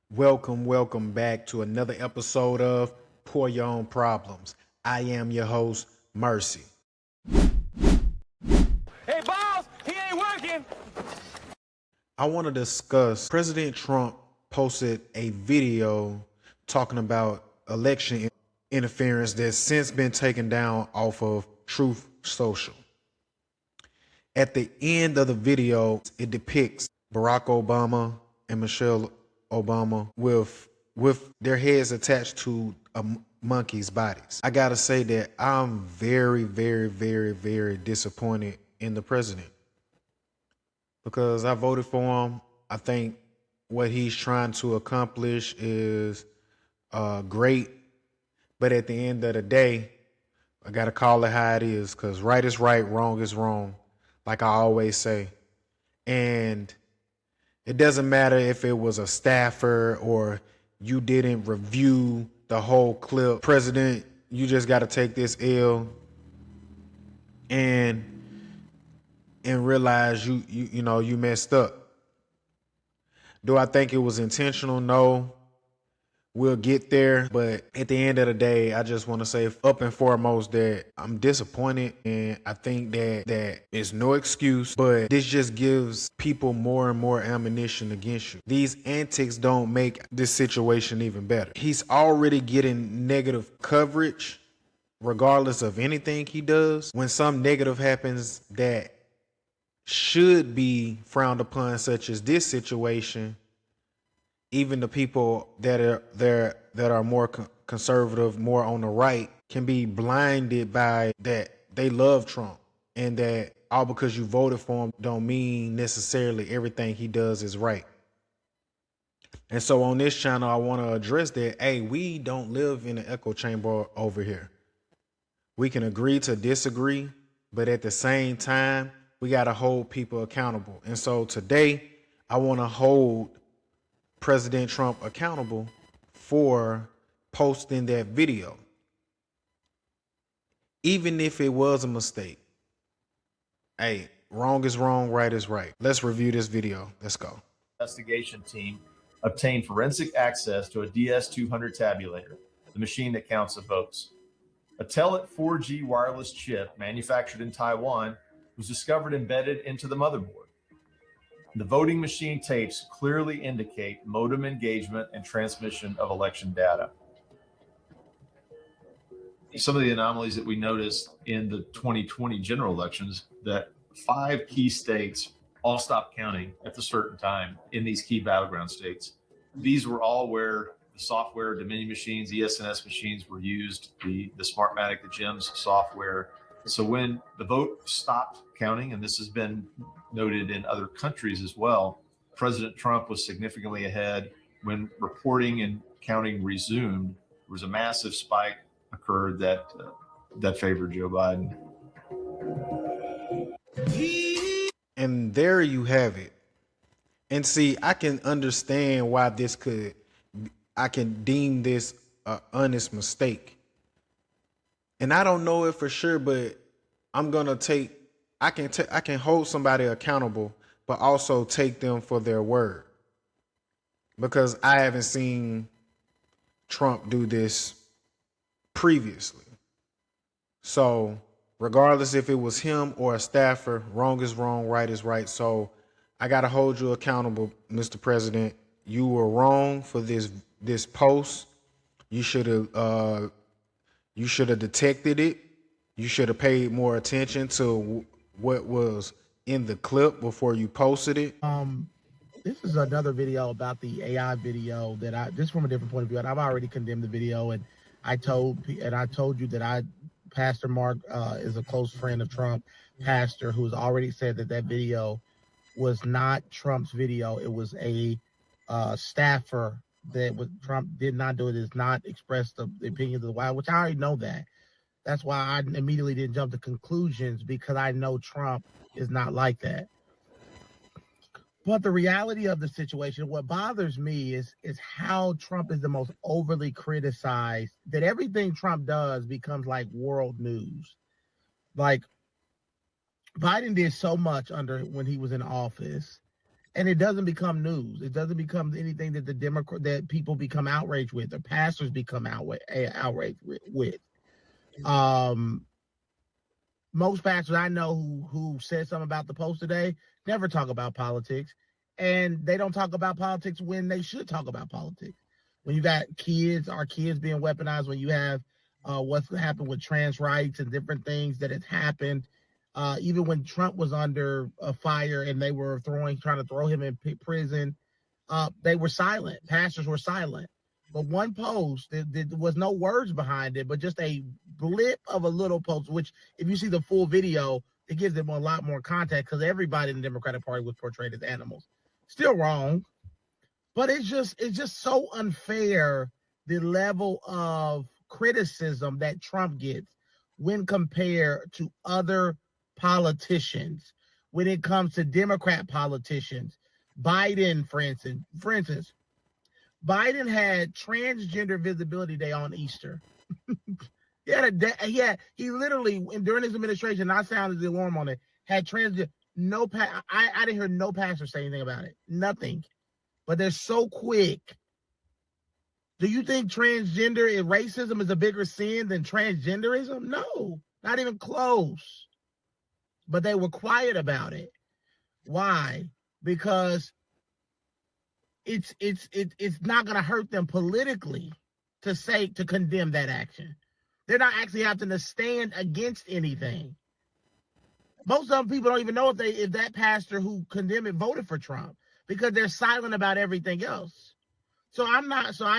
Welcome back to another episode of Pour Your Own Problems. I am your host, Mercy. Hey, boss, he ain't working. I want to discuss President Trump posted a video talking about election interference that's since been taken down off of Truth Social. At the end of the video, it depicts Barack Obama and Michelle Obama with their heads attached to a monkey's bodies. I gotta say that I'm very disappointed in the president because I voted for him. I think what he's trying to accomplish is great, but at the end of the day, I gotta call it how it is because right is right, wrong is wrong, like I always say. And it doesn't matter if it was a staffer or you didn't review the whole clip. President, you just got to take this L and realize you messed up. Do I think it was intentional? No. We'll get there, but at the end of the day, I just want to say up and foremost that I'm disappointed, and I think that is no excuse, but this just gives people more and more ammunition against you. These antics don't make this situation even better. He's already getting negative coverage regardless of anything he does. When some negative happens that should be frowned upon, such as this situation, even the people that are more conservative, more on the right, can be blinded by that they love Trump, and that all because you voted for him don't mean necessarily everything he does is right. And so on this channel, I want to address that. Hey, we don't live in an echo chamber over here. We can agree to disagree, but at the same time, we got to hold people accountable. And so today, I want to hold President Trump accountable for posting that video. Even if it was a mistake. Hey, wrong is wrong, right is right. Let's review this video. Let's go. Investigation team obtained forensic access to a DS200 tabulator, the machine that counts the votes. A Telit 4G wireless chip manufactured in Taiwan was discovered embedded into the motherboard. The voting machine tapes clearly indicate modem engagement and transmission of election data. Some of the anomalies that we noticed in the 2020 general elections, that 5 key states all stopped counting at a certain time in these key battleground states. These were all where the software, Dominion machines, ESNS machines were used, the Smartmatic, the GEMS software. So when the vote stopped counting, and this has been noted in other countries as well, President Trump was significantly ahead. When reporting and counting resumed, there was a massive spike occurred that favored Joe Biden. And there you have it. And see, I can understand why I can deem this an honest mistake. And I don't know it for sure, but I'm gonna I can hold somebody accountable, but also take them for their word, because I haven't seen Trump do this previously. So regardless if it was him or a staffer, wrong is wrong, right is right. So I gotta hold you accountable, Mr. President. You were wrong for this post. You should have detected it. You should have paid more attention to what was in the clip before you posted it. This is another video about the AI video that just from a different point of view, and I've already condemned the video, and I told you that Pastor Mark is a close friend of Trump, pastor, who's already said that video was not Trump's video. It was a staffer Trump did not do it, is not express the opinions of the White House, which I already know that. That's why I immediately didn't jump to conclusions, because I know Trump is not like that. But the reality of the situation, what bothers me is how Trump is the most overly criticized, that everything Trump does becomes like world news. Like, Biden did so much when he was in office, And it doesn't become news. It doesn't become anything that that people become outraged with, or pastors become outraged with. Most pastors I know who said something about the post today never talk about politics, and they don't talk about politics when they should talk about politics. When you got our kids being weaponized, when you have what's happened with trans rights and different things that has happened, even when Trump was under fire and they were trying to throw him in prison, they were silent. Pastors were silent. But one post, there was no words behind it, but just a blip of a little post, which if you see the full video, it gives them a lot more context, because everybody in the Democratic Party was portrayed as animals. Still wrong, but it's just so unfair, the level of criticism that Trump gets when compared to other politicians. When it comes to Democrat politicians, Biden, for instance, Biden had Transgender Visibility Day on Easter. He literally, during his administration, I sounded the alarm on it, had transgender, I didn't hear no pastor say anything about it. Nothing. But they're so quick. Do you think transgender and racism is a bigger sin than transgenderism? No, not even close. But they were quiet about it. Why? Because it's not going to hurt them politically to condemn that action. They're not actually having to stand against anything. Most of them people don't even know if that pastor who condemned it voted for Trump, because they're silent about everything else. So I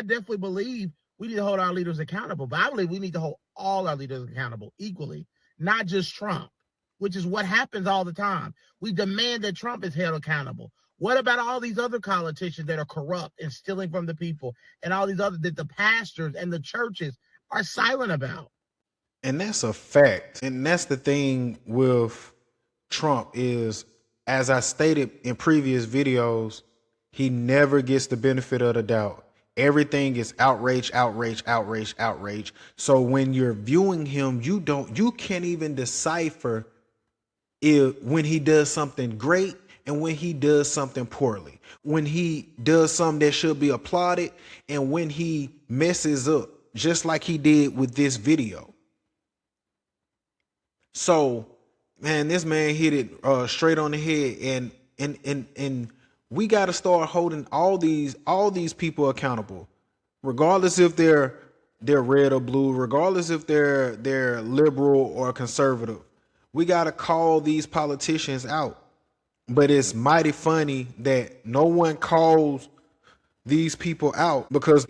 definitely believe we need to hold our leaders accountable, but I believe we need to hold all our leaders accountable equally, not just Trump, which is what happens all the time. We demand that Trump is held accountable. What about all these other politicians that are corrupt and stealing from the people, and all these other that the pastors and the churches are silent about? And that's a fact. And that's the thing with Trump is, as I stated in previous videos, he never gets the benefit of the doubt. Everything is outrage, outrage, outrage, outrage. So when you're viewing him, you can't even decipher when he does something great and when he does something poorly, when he does something that should be applauded, and when he messes up, just like he did with this video. So, man, this man hit it straight on the head, and we got to start holding all these people accountable, regardless if they're red or blue, regardless if they're liberal or conservative. We got to call these politicians out. But it's mighty funny that no one calls these people out, because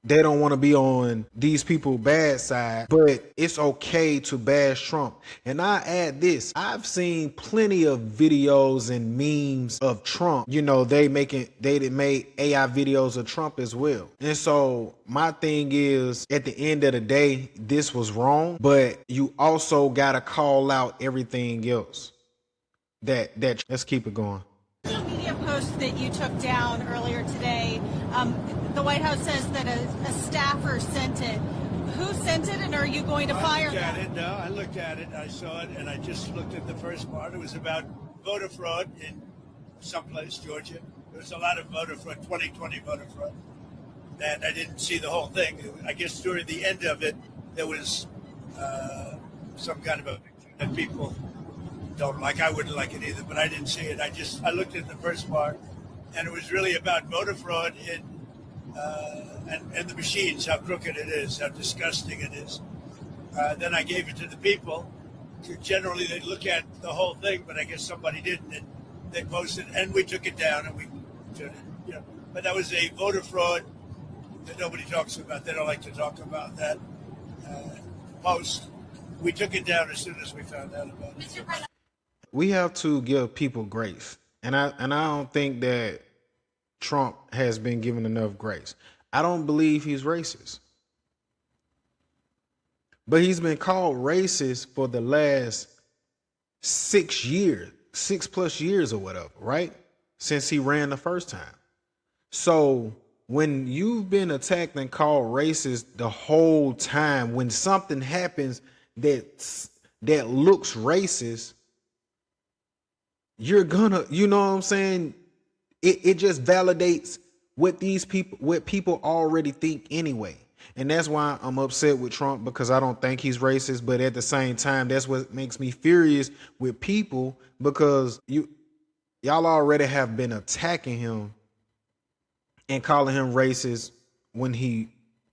they don't want to be on these people's bad side. But it's okay to bash Trump. And I add this, I've seen plenty of videos and memes of Trump. You know, they made AI videos of Trump as well. And so my thing is, at the end of the day, this was wrong, but you also got to call out everything else. Let's keep it going. Social media post that you took down earlier today, the White House says that a staffer sent it. Who sent it, and are you going to fire them? No, I looked at it, I saw it, and I just looked at the first part. It was about voter fraud in someplace, Georgia. There was a lot of voter fraud, 2020 voter fraud, and I didn't see the whole thing. I guess during the end of it, there was some kind of a picture that people don't like. I wouldn't like it either, but I didn't see it. I looked at the first part, and it was really about voter fraud and the machines, how crooked it is, how disgusting it is. Then I gave it to the people. Generally, they look at the whole thing, but I guess somebody didn't. And they posted, and we took it down, and we turned it. But that was a voter fraud that nobody talks about. They don't like to talk about that post. We took it down as soon as we found out about it. We have to give people grace. And I don't think that Trump has been given enough grace. I don't believe he's racist. But he's been called racist for the last 6 years, 6+ years or whatever, right? Since he ran the first time. So when you've been attacked and called racist the whole time, when something happens that looks racist, you're gonna, you know what I'm saying? It just validates what people already think anyway. And that's why I'm upset with Trump, because I don't think he's racist. But at the same time, that's what makes me furious with people, because y'all already have been attacking him and calling him racist when he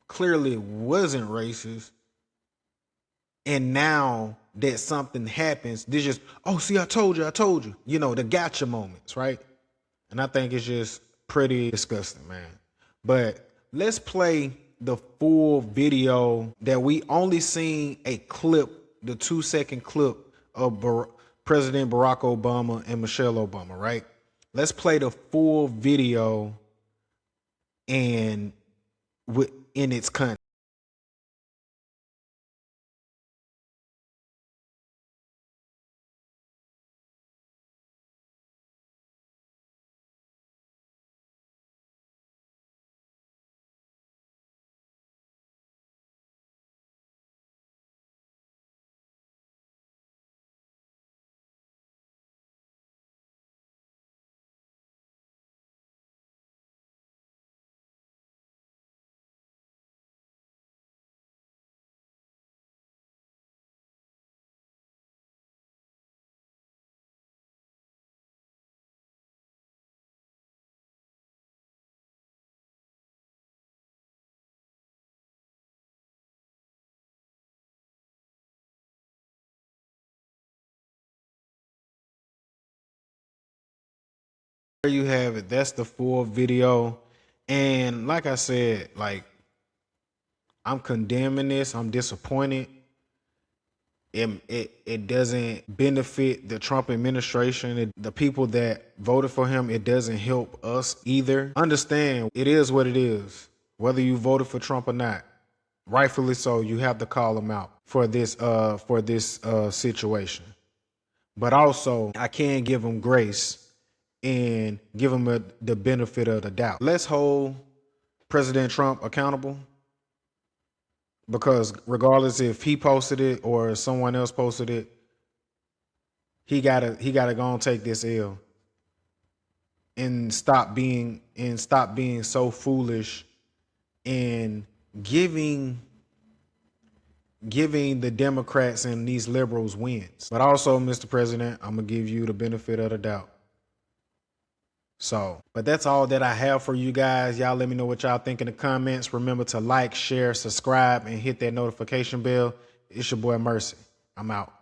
clearly wasn't racist. And now that something happens, there's just, oh, see, I told you, you know, the gotcha moments, right? And I think it's just pretty disgusting, man. But let's play the full video that we only seen a clip, the 2-second clip of President Barack Obama and Michelle Obama, right? Let's play the full video and in its context. There you have it. That's the full video. And like I said, like, I'm condemning this. I'm disappointed. It doesn't benefit the Trump administration. The people that voted for him, it doesn't help us either. Understand, it is what it is. Whether you voted for Trump or not, rightfully so, you have to call him out for this situation. But also, I can give him grace and give him the benefit of the doubt. Let's hold President Trump accountable, because regardless if he posted it or someone else posted it, he gotta go and take this L and stop being so foolish and giving the Democrats and these liberals wins. But also, Mr. President, I'm gonna give you the benefit of the doubt. So, but that's all that I have for you guys. Y'all let me know what y'all think in the comments. Remember to like, share, subscribe, and hit that notification bell. It's your boy Mercy. I'm out.